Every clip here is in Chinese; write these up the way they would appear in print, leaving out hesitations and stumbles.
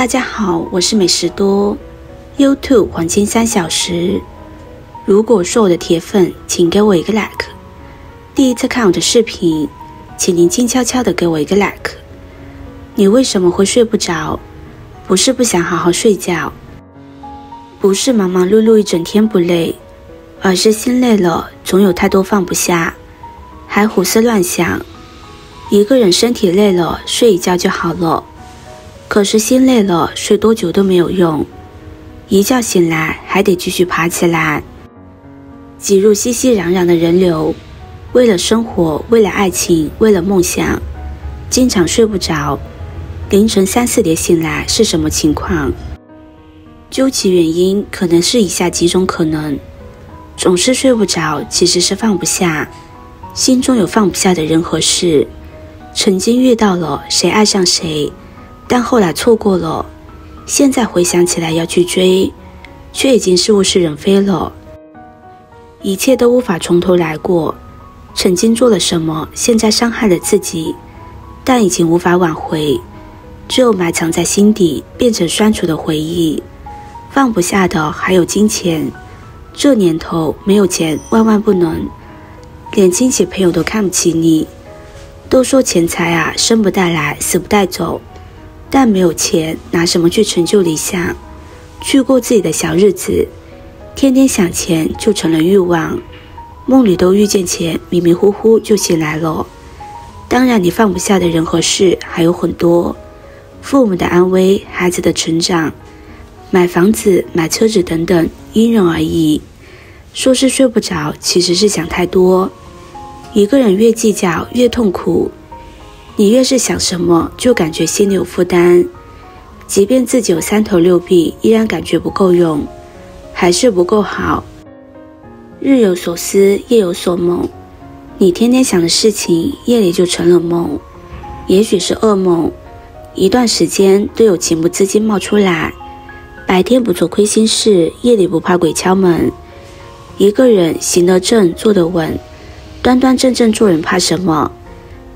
大家好，我是美食多 YouTube 黄金3小时。如果说我的铁粉，请给我一个 like。第一次看我的视频，请您静悄悄的给我一个 like。你为什么会睡不着？不是不想好好睡觉，不是忙忙碌碌一整天不累，而是心累了，总有太多放不下，还胡思乱想。一个人身体累了，睡一觉就好了，可是心累了，睡多久都没有用，一觉醒来还得继续爬起来。挤入熙熙攘攘的人流，为了生活，为了爱情，为了梦想，经常睡不着，凌晨3、4点醒来是什么情况？究其原因，可能是以下几种可能。总是睡不着，其实是放不下，心中有放不下的人和事，曾经遇到了，谁爱上谁，但后来错过了，现在回想起来要去追，却已经是物是人非了。一切都无法从头来过，曾经做了什么，现在伤害了自己，但已经无法挽回，只有埋藏在心底，变成酸楚的回忆。放不下的还有金钱，这年头没有钱万万不能，连亲戚朋友都看不起你。都说钱财啊，生不带来，死不带走，但没有钱，拿什么去成就理想，去过自己的小日子？天天想钱就成了欲望，梦里都遇见钱，迷迷糊糊就醒来了。当然你放不下的人和事还有很多，父母的安危，孩子的成长，买房子买车子等等，因人而异。说是睡不着，其实是想太多。一个人越计较越痛苦，你越是想什么就感觉心里有负担，即便自己有3头6臂，依然感觉不够用，还是不够好。日有所思，夜有所梦，你天天想的事情，夜里就成了梦，也许是噩梦，一段时间都有情不自禁冒出来。白天不做亏心事，夜里不怕鬼敲门。一个人行得正，坐得稳，端端正正做人怕什么？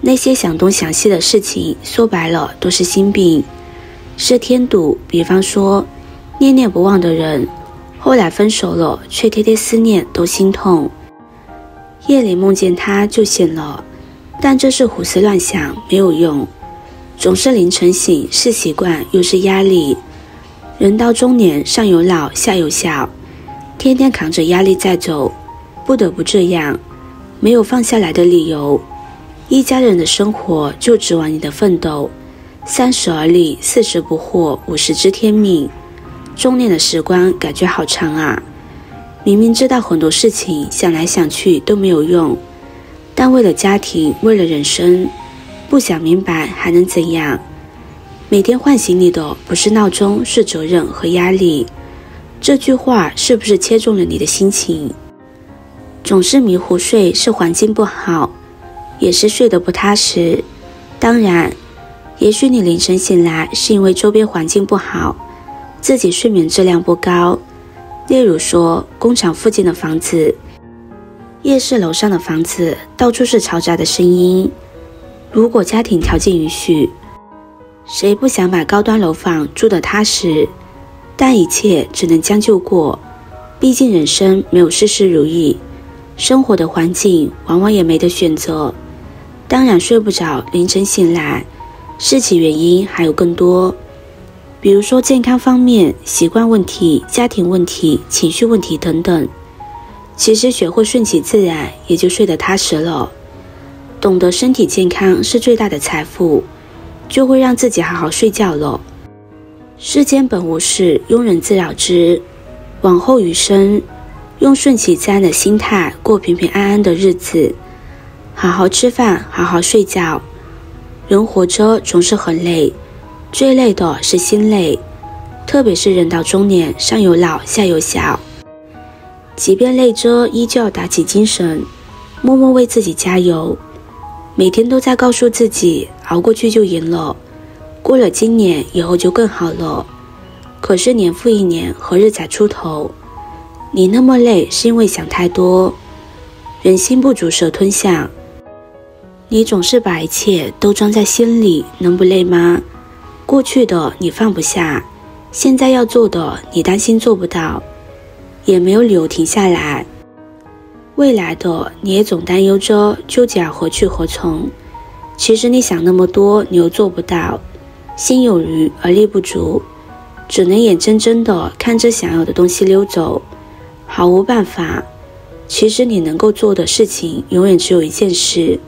那些想东想西的事情，说白了都是心病，是添堵。比方说念念不忘的人，后来分手了，却天天思念，都心痛。夜里梦见他就醒了，但这是胡思乱想，没有用。总是凌晨醒，是习惯又是压力。人到中年，上有老下有小，天天扛着压力在走，不得不这样，没有放下来的理由。一家人的生活就指望你的奋斗，30而立，40不惑，50知天命。中年的时光感觉好长啊，明明知道很多事情想来想去都没有用，但为了家庭，为了人生，不想明白还能怎样？每天唤醒你的不是闹钟，是责任和压力。这句话是不是切中了你的心情？总是迷糊睡是环境不好，也是睡得不踏实。当然，也许你凌晨醒来是因为周边环境不好，自己睡眠质量不高。例如说工厂附近的房子，夜市楼上的房子，到处是嘈杂的声音。如果家庭条件允许，谁不想买高端楼房住得踏实？但一切只能将就过，毕竟人生没有事事如意，生活的环境往往也没得选择。当然睡不着，凌晨醒来，事情原因还有更多，比如说健康方面、习惯问题、家庭问题、情绪问题等等。其实学会顺其自然，也就睡得踏实了。懂得身体健康是最大的财富，就会让自己好好睡觉了。世间本无事，庸人自扰之。往后余生，用顺其自然的心态过平平安安的日子，好好吃饭，好好睡觉。人活着总是很累，最累的是心累，特别是人到中年，上有老下有小，即便累着，依旧要打起精神，默默为自己加油。每天都在告诉自己，熬过去就赢了，过了今年以后就更好了。可是年复一年，何日才出头？你那么累，是因为想太多。人心不足蛇吞象，你总是把一切都装在心里，能不累吗？过去的你放不下，现在要做的你担心做不到，也没有理由停下来。未来的你也总担忧着，纠结何去何从。其实你想那么多，你又做不到，心有余而力不足，只能眼睁睁地看着想要的东西溜走，毫无办法。其实你能够做的事情永远只有一件事，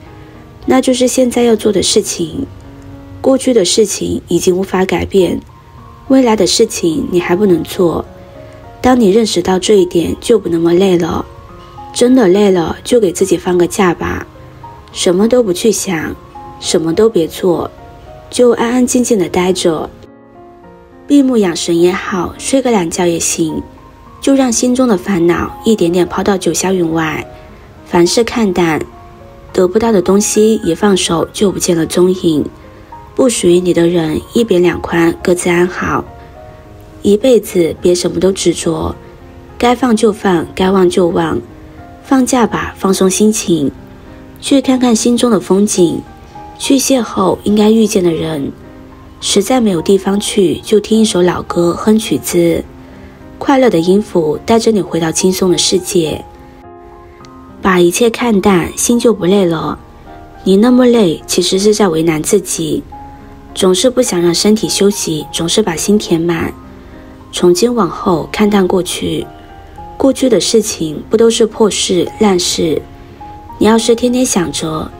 那就是现在要做的事情。过去的事情已经无法改变，未来的事情你还不能做。当你认识到这一点，就不那么累了。真的累了，就给自己放个假吧，什么都不去想，什么都别做，就安安静静的待着。闭目养神也好，睡个懒觉也行，就让心中的烦恼一点点抛到九霄云外。凡事看淡，得不到的东西一放手就不见了踪影。不属于你的人一别两宽，各自安好。一辈子别什么都执着，该放就放，该忘就忘。放假吧，放松心情，去看看心中的风景，去邂逅应该遇见的人。实在没有地方去，就听一首老歌，哼曲子，快乐的音符带着你回到轻松的世界。把一切看淡，心就不累了。你那么累，其实是在为难自己，总是不想让身体休息，总是把心填满。从今往后，看淡过去，过去的事情不都是破事烂事？你要是天天想着，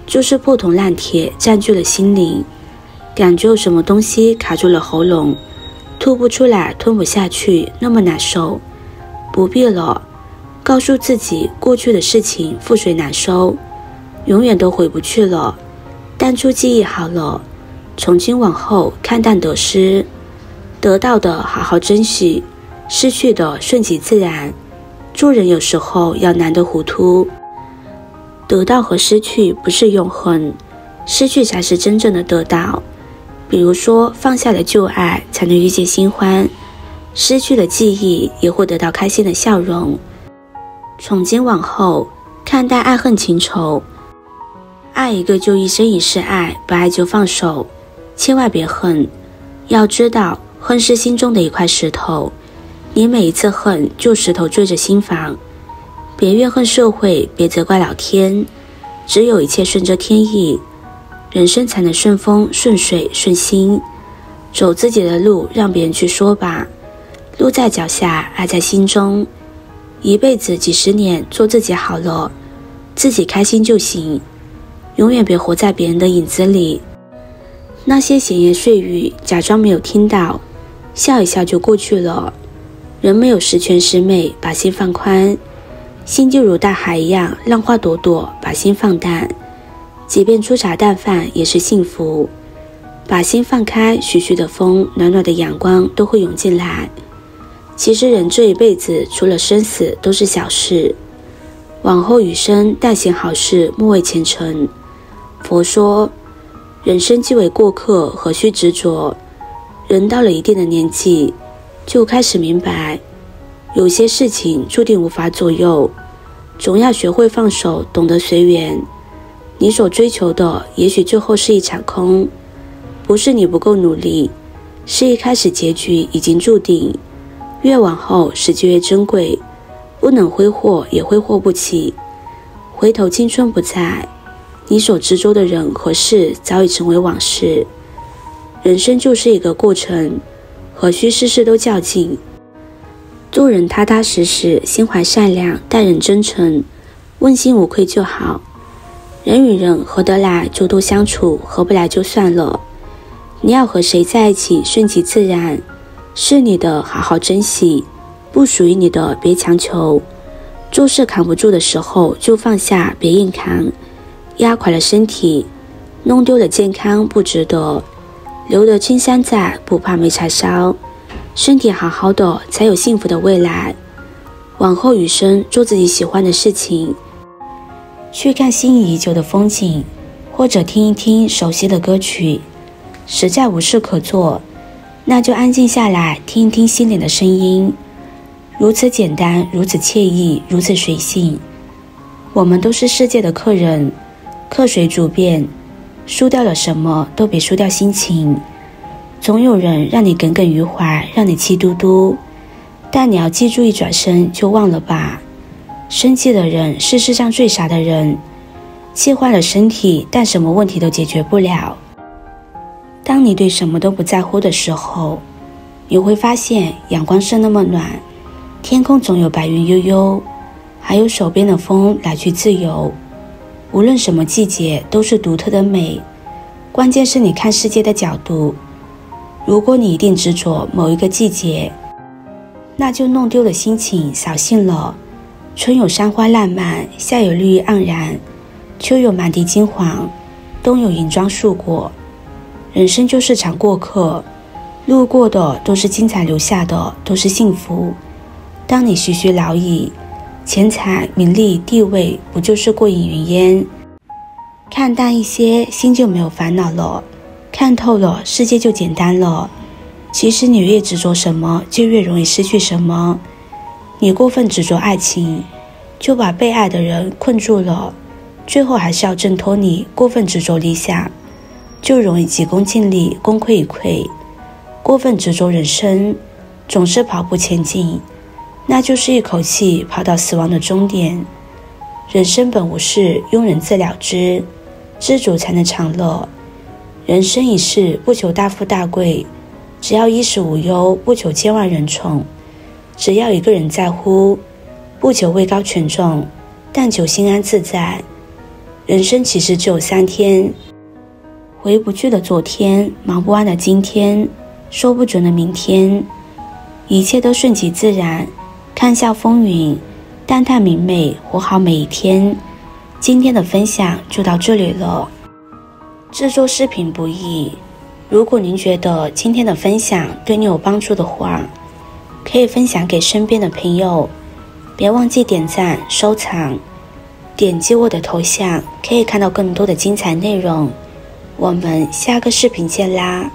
就是破铜烂铁占据了心灵，感觉有什么东西卡住了喉咙，吐不出来，吞不下去，那么难受。不必了，告诉自己，过去的事情覆水难收，永远都回不去了。淡出记忆好了，从今往后看淡得失，得到的好好珍惜，失去的顺其自然。做人有时候要难得糊涂，得到和失去不是永恒，失去才是真正的得到。比如说，放下了旧爱，才能遇见新欢；失去了记忆，也会得到开心的笑容。从今往后，看待爱恨情仇，爱一个就一生一世爱，不爱就放手，千万别恨。要知道，恨是心中的一块石头，你每一次恨，就石头坠着心房。别怨恨社会，别责怪老天，只有一切顺着天意，人生才能顺风顺水顺心。走自己的路，让别人去说吧。路在脚下，爱在心中。一辈子几十年，做自己好了，自己开心就行。永远别活在别人的影子里，那些闲言碎语，假装没有听到，笑一笑就过去了。人没有十全十美，把心放宽。心就如大海一样，浪花朵朵，把心放淡。即便粗茶淡饭也是幸福。把心放开，徐徐的风，暖暖的阳光都会涌进来。其实人这一辈子，除了生死都是小事，往后余生，但行好事，莫为前程。佛说，人生既为过客，何须执着？人到了一定的年纪，就开始明白，有些事情注定无法左右，总要学会放手，懂得随缘。你所追求的，也许最后是一场空，不是你不够努力，是一开始结局已经注定。越往后，时机越珍贵，不能挥霍，也挥霍不起。回头青春不在，你所执着的人和事早已成为往事。人生就是一个过程，何须事事都较劲？做人踏踏实实，心怀善良，待人真诚，问心无愧就好。人与人合得来就多相处，合不来就算了。你要和谁在一起，顺其自然，是你的好好珍惜，不属于你的别强求。做事扛不住的时候就放下，别硬扛。压垮了身体，弄丢了健康，不值得。留得青山在，不怕没柴烧。身体好好的，才有幸福的未来。往后余生，做自己喜欢的事情，去看心仪已久的风景，或者听一听熟悉的歌曲。实在无事可做，那就安静下来，听一听心里的声音。如此简单，如此惬意，如此随性。我们都是世界的客人，客随主便，输掉了什么都别输掉心情。总有人让你耿耿于怀，让你气嘟嘟，但你要记住，一转身就忘了吧。生气的人是世上最傻的人，气坏了身体，但什么问题都解决不了。当你对什么都不在乎的时候，你会发现阳光是那么暖，天空总有白云悠悠，还有手边的风来去自由。无论什么季节都是独特的美，关键是你看世界的角度。如果你一定执着某一个季节，那就弄丢了心情，扫兴了。春有山花烂漫，夏有绿意盎然，秋有满地金黄，冬有银装素裹。人生就是场过客，路过的都是精彩，留下的都是幸福。当你徐徐老矣，钱财、名利、地位不就是过眼云烟？看淡一些，心就没有烦恼了；看透了，世界就简单了。其实你越执着什么，就越容易失去什么。你过分执着爱情，就把被爱的人困住了，最后还是要挣脱你过分执着理想，就容易急功近利，功亏一篑。过分执着人生，总是跑步前进，那就是一口气跑到死亡的终点。人生本无事，庸人自了之，知足才能长乐。人生一世，不求大富大贵，只要衣食无忧，不求千万人宠。只要一个人在乎，不求位高权重，但求心安自在。人生其实只有3天，回不去的昨天，忙不完的今天，说不准的明天。一切都顺其自然，看笑风云，淡淡明媚，活好每一天。今天的分享就到这里了。制作视频不易，如果您觉得今天的分享对你有帮助的话，可以分享给身边的朋友，别忘记点赞、收藏，点击我的头像，可以看到更多的精彩内容。我们下个视频见啦！